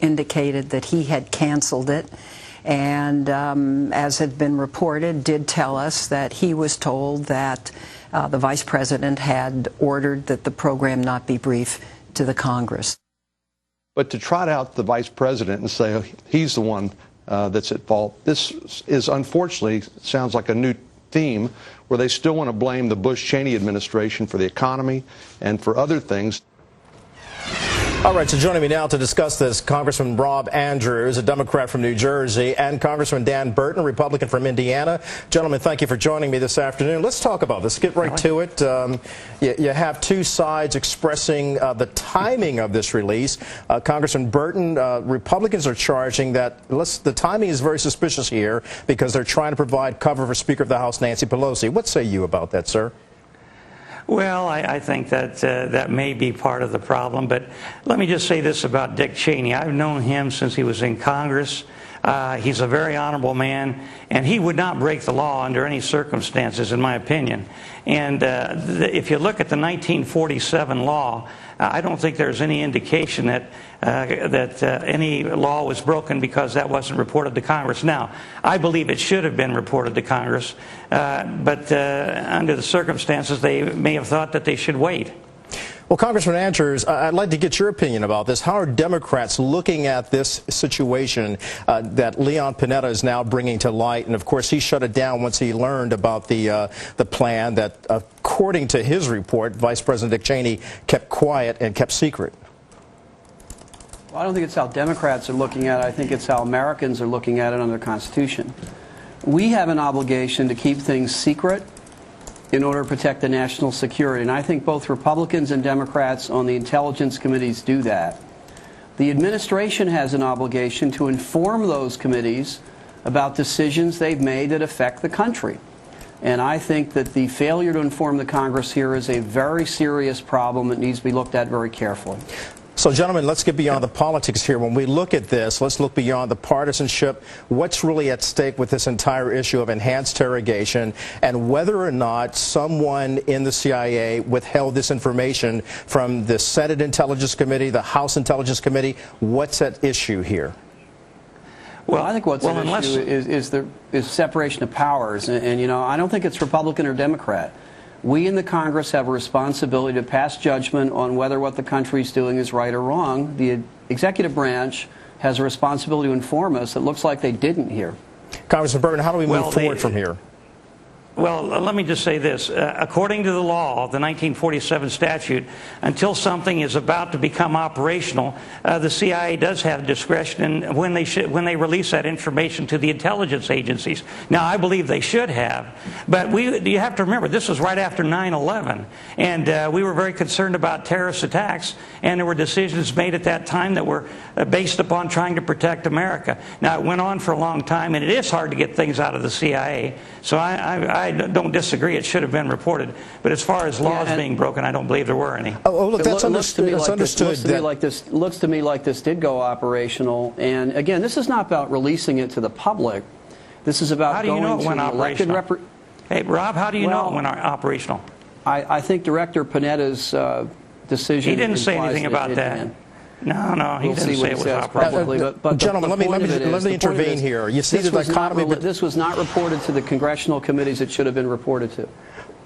indicated that he had canceled it, and as had been reported, did tell us that he was told that the Vice President had ordered that the program not be briefed to the Congress. But to trot out the Vice President and say he's the one that's at fault, this is unfortunately sounds like a new theme where they still want to blame the Bush-Cheney administration for the economy and for other things. All right, so joining me now to discuss this, Congressman Rob Andrews, a Democrat from New Jersey, and Congressman Dan Burton, Republican from Indiana. Gentlemen, thank you for joining me this afternoon. Let's talk about this. Get right to it. You have two sides expressing the timing of this release. Congressman Burton, Republicans are charging that the timing is very suspicious here because they're trying to provide cover for Speaker of the House Nancy Pelosi. What say you about that, sir? Well, I think that that may be part of the problem, but let me just say this about Dick Cheney. I've known him since he was in Congress. He's a very honorable man, and he would not break the law under any circumstances, in my opinion. And if you look at the 1947 law, I don't think there's any indication that any law was broken because that wasn't reported to Congress. Now, I believe it should have been reported to Congress, but under the circumstances, they may have thought that they should wait. Well, Congressman Andrews, I'd like to get your opinion about this. How are Democrats looking at this situation that Leon Panetta is now bringing to light? And, of course, he shut it down once he learned about the plan that, according to his report, Vice President Dick Cheney kept quiet and kept secret. Well, I don't think it's how Democrats are looking at it. I think it's how Americans are looking at it under the Constitution. We have an obligation to keep things secret in order to protect the national security. And I think both Republicans and Democrats on the intelligence committees do that. The administration has an obligation to inform those committees about decisions they've made that affect the country. And I think that the failure to inform the Congress here is a very serious problem that needs to be looked at very carefully. So, gentlemen, let's get beyond the politics here. When we look at this, let's look beyond the partisanship. What's really at stake with this entire issue of enhanced interrogation and whether or not someone in the CIA withheld this information from the Senate Intelligence Committee, the House Intelligence Committee? What's at issue here? Well, I think what's at issue is separation of powers. And, you know, I don't think it's Republican or Democrat. We in the Congress have a responsibility to pass judgment on whether what the country is doing is right or wrong. The executive branch has a responsibility to inform us. It looks like they didn't here. Congressman Burton, how do we move forward from here? Well, let me just say this. According to the law, the 1947 statute, until something is about to become operational, the CIA does have discretion when they release that information to the intelligence agencies. Now, I believe they should have, but you have to remember, this was right after 9/11, and we were very concerned about terrorist attacks, and there were decisions made at that time that were based upon trying to protect America. Now, it went on for a long time, and it is hard to get things out of the CIA, so I don't disagree. It should have been reported. But as far as laws being broken, I don't believe there were any. Oh, look, that's understood. It looks to me like this did go operational. And again, this is not about releasing it to the public. This is about going to elected representatives. Hey, Rob, how do you know it went operational? I think Director Panetta's decision. He didn't say anything about that. No, he didn't say it was operational. But gentlemen, let me intervene here. You see the dichotomy. This was not reported to the congressional committees it should have been reported to.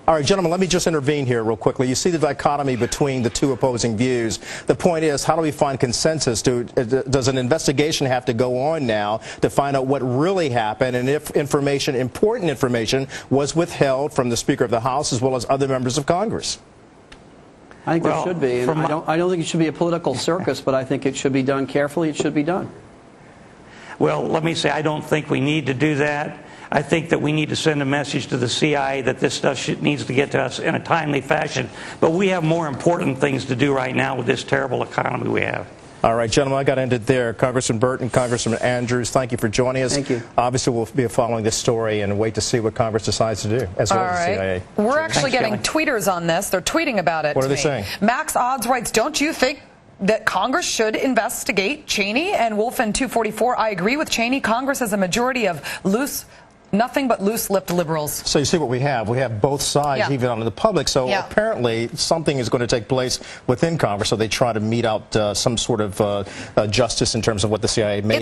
All right, gentlemen, let me just intervene here real quickly. You see the dichotomy between the two opposing views. The point is, how do we find consensus? Does an investigation have to go on now to find out what really happened and if important information, was withheld from the Speaker of the House as well as other members of Congress? I think there should be. And I don't think it should be a political circus, but I think it should be done carefully. It should be done. Well, let me say I don't think we need to do that. I think that we need to send a message to the CIA that this stuff needs to get to us in a timely fashion. But we have more important things to do right now with this terrible economy we have. All right, gentlemen, I got to end it there. Congressman Burton, Congressman Andrews, thank you for joining us. Thank you. Obviously, we'll be following this story and wait to see what Congress decides to do, as well as the CIA. We're actually getting tweeters on this. They're tweeting about it. What are they saying? Max Odds writes, don't you think that Congress should investigate Cheney? And Wolfen 244, I agree with Cheney. Congress has a majority of loose Nothing but loose-lipped liberals. So you see what we have. We have both sides, Yeah. even on the public. So Yeah. apparently something is going to take place within Congress. So they try to mete out some sort of justice in terms of what the CIA may